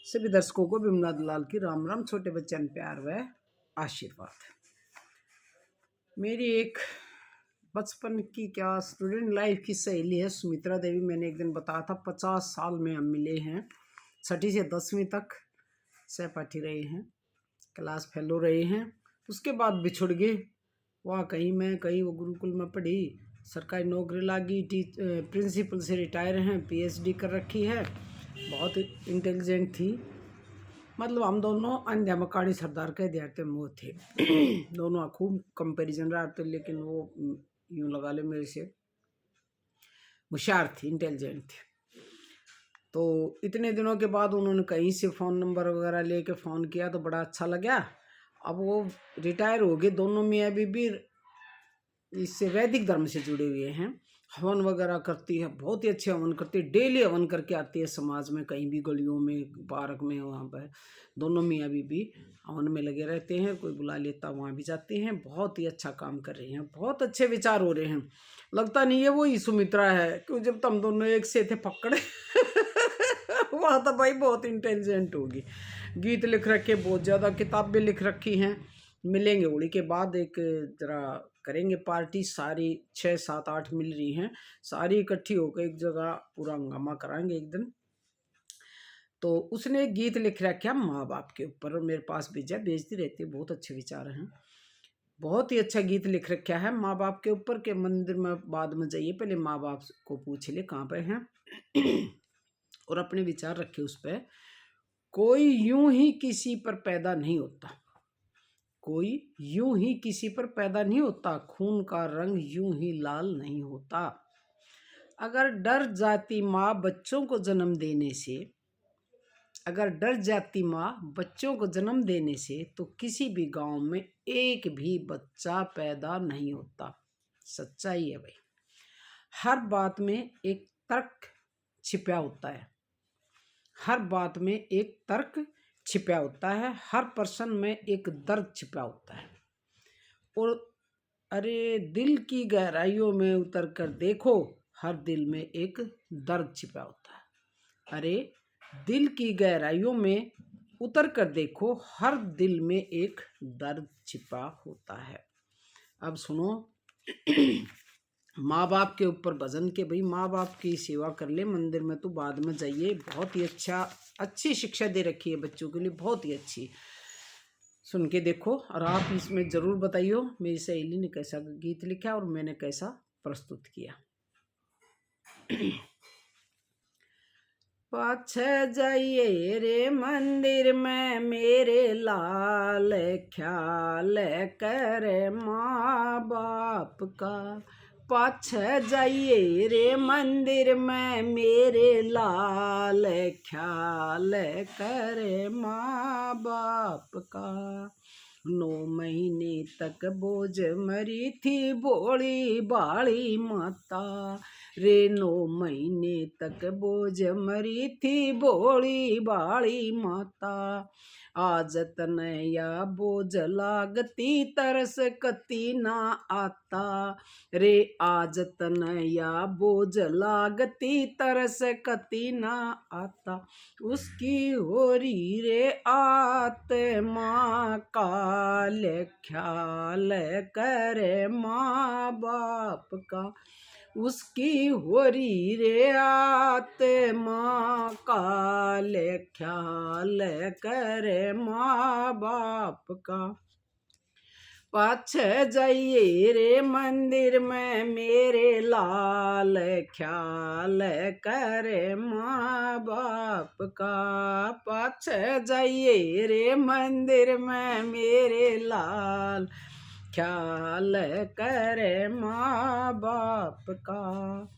सभी दर्शकों को बिमला लाल की राम राम, छोटे बच्चन प्यार व आशीर्वाद। मेरी एक बचपन की क्या स्टूडेंट लाइफ की सहेली है सुमित्रा देवी। मैंने एक दिन बताया था 50 साल में हम मिले हैं। 6ठी से 10वीं तक सहपाठी रहे हैं, क्लास फेलो रहे हैं। उसके बाद बिछुड़ गए। वहाँ कहीं मैं कहीं वो गुरुकुल में पढ़ी, सरकारी नौकरी लगी, प्रिंसिपल से रिटायर हैं, PhD कर रखी है। बहुत इंटेलिजेंट थी। मतलब हम दोनों अंध्या मकानी सरदार के विद्यार्थी में वो थे। दोनों खूब कंपैरिजन रहा थे, लेकिन वो यूँ लगा ले मेरे से होशियार थी, इंटेलिजेंट थी। तो इतने दिनों के बाद उन्होंने कहीं से फ़ोन नंबर वगैरह लेके फ़ोन किया तो बड़ा अच्छा लगा। अब वो रिटायर हो गए दोनों मियाँ बीबी, इससे वैदिक धर्म से जुड़े हुए हैं। हवन वगैरह करती है, बहुत ही अच्छे हवन करती है। डेली हवन करके आती है समाज में, कहीं भी गलियों में, पार्क में, वहाँ पर दोनों मियाँ बीबी हवन में लगे रहते हैं। कोई बुला लेता वहाँ भी जाते हैं। बहुत ही अच्छा काम कर रहे हैं, बहुत अच्छे विचार हो रहे हैं। लगता नहीं है वही सुमित्रा है, क्यों जब तुम दोनों एक से थे पकड़े वहाँ तो भाई बहुत इंटेलिजेंट होगी। गीत लिख रखे, बहुत ज़्यादा किताबें लिख रखी हैं। मिलेंगे होली के बाद, एक जरा करेंगे पार्टी। सारी 6, 7, 8 मिल रही हैं, सारी इकट्ठी होकर एक जगह पूरा हंगामा कराएंगे एक दिन। तो उसने एक गीत लिख रखा है माँ बाप के ऊपर, और मेरे पास भेजा, भेजती रहती है। बहुत अच्छे विचार हैं, बहुत ही अच्छा गीत लिख रखा है माँ बाप के ऊपर। के मंदिर में बाद में जाइए, पहले माँ बाप को पूछ ले कहाँ पे हैं और अपने विचार रखे उस पर। कोई यूं ही किसी पर पैदा नहीं होता, कोई यूं ही किसी पर पैदा नहीं होता, खून का रंग यूं ही लाल नहीं होता। अगर डर जाती माँ बच्चों को जन्म देने से, अगर डर जाती माँ बच्चों को जन्म देने से, तो किसी भी गांव में एक भी बच्चा पैदा नहीं होता। सच्चाई है भाई। हर बात में एक तर्क छिपा होता है, हर बात में एक तर्क छिपा होता है, हर पर्सन में एक दर्द छिपा होता है। और अरे दिल की गहराइयों में उतर कर देखो, हर दिल में एक दर्द छिपा होता है। अरे दिल की गहराइयों में उतर कर देखो, हर दिल में एक दर्द छिपा होता है। अब सुनो माँ बाप के ऊपर भजन के, भाई माँ बाप की सेवा कर ले मंदिर में, तो बाद में जाइए। बहुत ही अच्छी शिक्षा दे रखी है बच्चों के लिए, बहुत ही अच्छी। सुन के देखो और आप इसमें ज़रूर बताइए मेरी सहेली ने कैसा गीत लिखा और मैंने कैसा प्रस्तुत किया। पाछे जाइए रे मंदिर में मेरे लाल, ख्याल करे माँ बाप का। पाछे जाइए रे मंदिर में मेरे लाल, ख्याल करे माँ बाप का। 9 महीने तक बोझ मरी थी भोली भाली माता रे, 9 महीने तक बोझ मरी थी भोली भाली माता। आज तनया बोझ लागती तरस कती ना आता रे, आज तनया बोझ लागती तरस कती ना आता। उसकी होरी रे आत्मा काल, ख्याल करे माँ बाप का। उसकी होरी रे आत्मा काल, ख्याल करे माँ बाप का। पाछे जाइए रे मंदिर में मेरे लाल, ख्याल करे माँ बाप का। पाछे जाइए रे मंदिर में मेरे लाल, ख्याल करे माँ बाप का।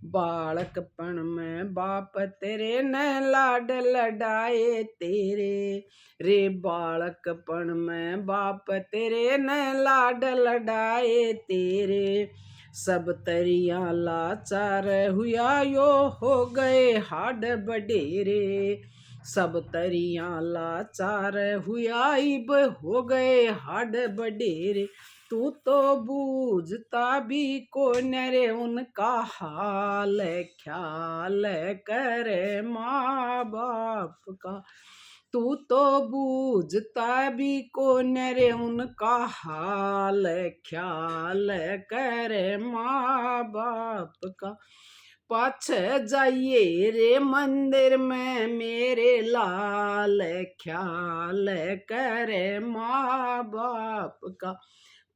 बालकपन में बाप तेरे ने लाड लडाए तेरे रे, बालकपन में बाप तेरे ने लाड लडाए तेरे। सब तरिया लाचार हुआ यो हो गए हाड बडेरे, सब तरिया लाचार हुआ इब हो गए हाड बडेरे। तू तो बूझता भी कौन रे उनका हाल, ख्याल करे माँ बाप का। तू तो बूझता भी कौन रे उनका हाल, ख्याल करे माँ बाप का। पाछे जाइए रे मंदिर में मेरे लाल, ख्याल करे माँ बाप का।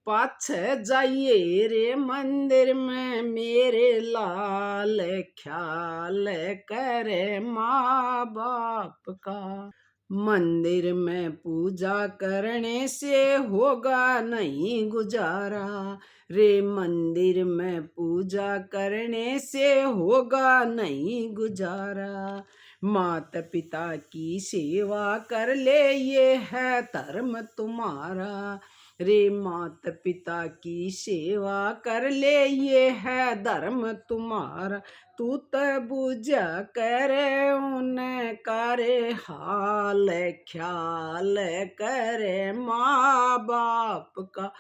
पाछे जाइए रे मंदिर में मेरे लाल, ख्याल करे माँ बाप का। मंदिर में पूजा करने से होगा नहीं गुजारा रे, मंदिर में पूजा करने से होगा नहीं गुजारा। माता पिता की सेवा कर ले ये है धर्म तुम्हारा रे, माता पिता की सेवा कर ले ये है धर्म तुम्हारा। तू तो बुझा करे उन्हें करे हाल, ख्याल करे माँ बाप का।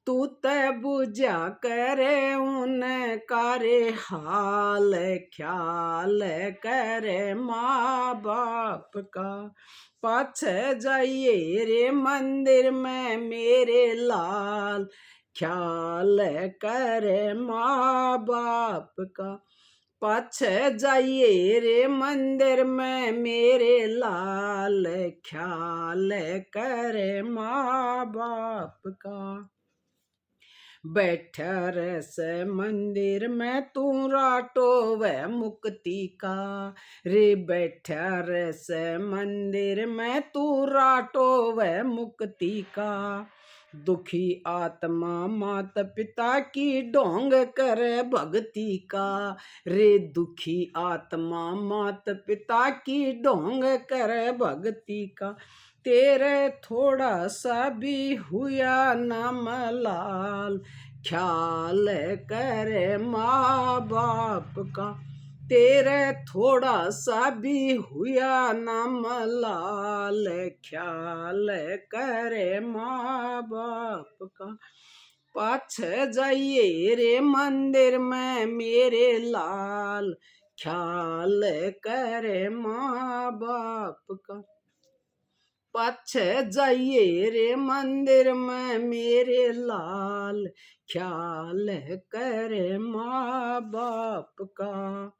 तू तो बुझा करे उन्हें करे हाल, ख्याल करे माँ बाप का। पाछे जाइए रे मंदिर में मेरे लाल, ख्याल करे माँ बाप का। पाछे जाइए रे मंदिर में मेरे लाल, ख्याल करे माँ बाप का। बैठा रस मंदिर में तू राटो व मुक्ति का रे, बैठा रस मंदिर में तू राटो व मुक्ति का। दुखी आत्मा माता पिता की ढोंग करे भक्ति का रे, दुखी आत्मा माता पिता की ढोंग करे भक्ति का। तेरे थोड़ा सा भी हुआ नाम लाल, ख्याल करे माँ बाप का। तेरे थोड़ा सा भी हुआ नाम लाल, ख्याल करे माँ बाप का। पाछे जाइए रे मंदिर में मेरे लाल, ख्याल करे माँ बाप का। पाछे जाइए रे मंदिर में मेरे लाल, ख्याल करे माँ बाप का।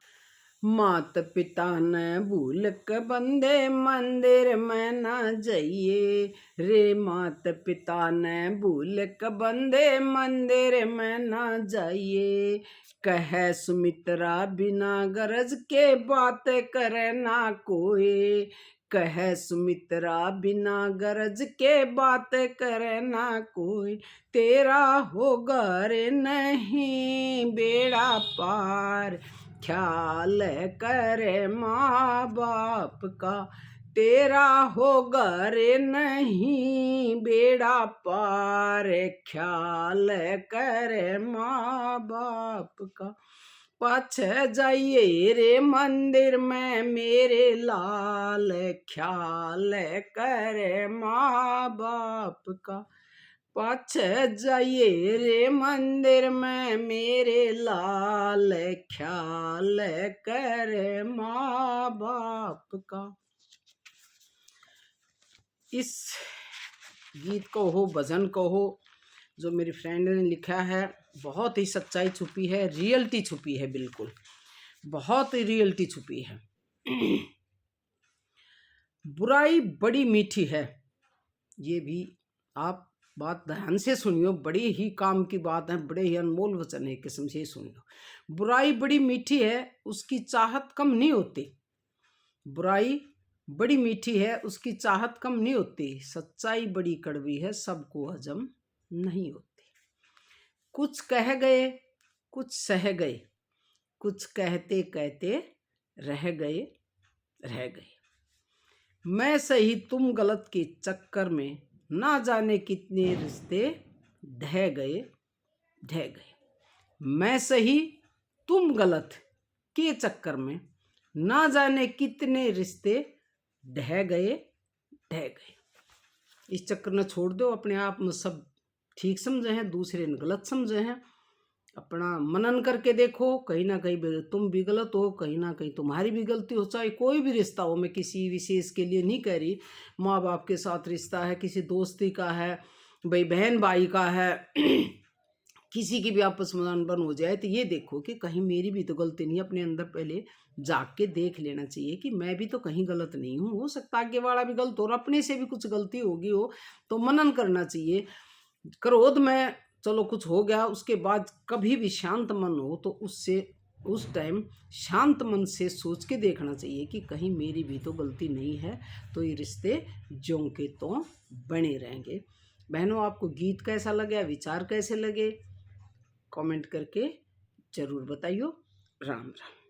माता पिता ने भूल के बंदे मंदिर में ना जाइए रे, माता पिता ने भूल के बंदे मंदिर में ना जाइए। कहे सुमित्रा बिना गरज के बात करे ना कोई, कहे सुमित्रा बिना गरज के बात करे ना कोई। तेरा होगा रे नहीं बेड़ा पार, ख्याल करे माँ बाप का। तेरा होगा रे नहीं बेड़ा पार, ख्याल करे माँ बाप का। पाछे जाइए रे मंदिर में मेरे लाल, ख्याल करे माँ बाप का। पाछे जाइए रे मंदिर में मेरे लाल, ख्याल करे माँ बाप का। इस गीत को हो, भजन को हो, जो मेरी फ्रेंड ने लिखा है, बहुत ही सच्चाई छुपी है, रियलिटी छुपी है, बिल्कुल बहुत ही रियलिटी छुपी है। बुराई बड़ी मीठी है, ये भी आप बात ध्यान से सुनियो, बड़ी ही काम की बात है, बड़े ही अनमोल वचन है, किस्म से सुनियो। बुराई बड़ी मीठी है, उसकी चाहत कम नहीं होती। बुराई बड़ी मीठी है, उसकी चाहत कम नहीं होती। सच्चाई बड़ी कड़वी है, सबको हजम नहीं होती। कुछ कह गए, कुछ सह गए, कुछ कहते कहते रह गए, रह गए। मैं सही तुम गलत के चक्कर में ना जाने कितने रिश्ते ढह गए, ढह गए। मैं सही तुम गलत के चक्कर में ना जाने कितने रिश्ते ढह गए, ढह गए। इस चक्कर में छोड़ दो, अपने आप में सब ठीक समझे हैं, दूसरे ने गलत समझे हैं। अपना मनन करके देखो, कहीं ना कहीं तुम भी गलत हो, कहीं ना कहीं तुम्हारी भी गलती हो। चाहे कोई भी रिश्ता हो, मैं किसी विशेष के लिए नहीं कह रही, माँ बाप के साथ रिश्ता है, किसी दोस्ती का है, भाई बहन भाई का है, किसी की भी आपस में अनबन हो जाए, तो ये देखो कि कहीं मेरी भी तो गलती नहीं। अपने अंदर पहले जाग के देख लेना चाहिए कि मैं भी तो कहीं गलत नहीं हूँ। हो सकता है आगे वाला भी गलत हो और अपने से भी कुछ गलती होगी हो, तो मनन करना चाहिए। क्रोध में चलो कुछ हो गया, उसके बाद कभी भी शांत मन हो तो उससे उस टाइम शांत मन से सोच के देखना चाहिए कि कहीं मेरी भी तो गलती नहीं है, तो ये रिश्ते ज्यों के तो बने रहेंगे। बहनों, आपको गीत कैसा लगे, विचार कैसे लगे, कमेंट करके जरूर बताइए। राम राम।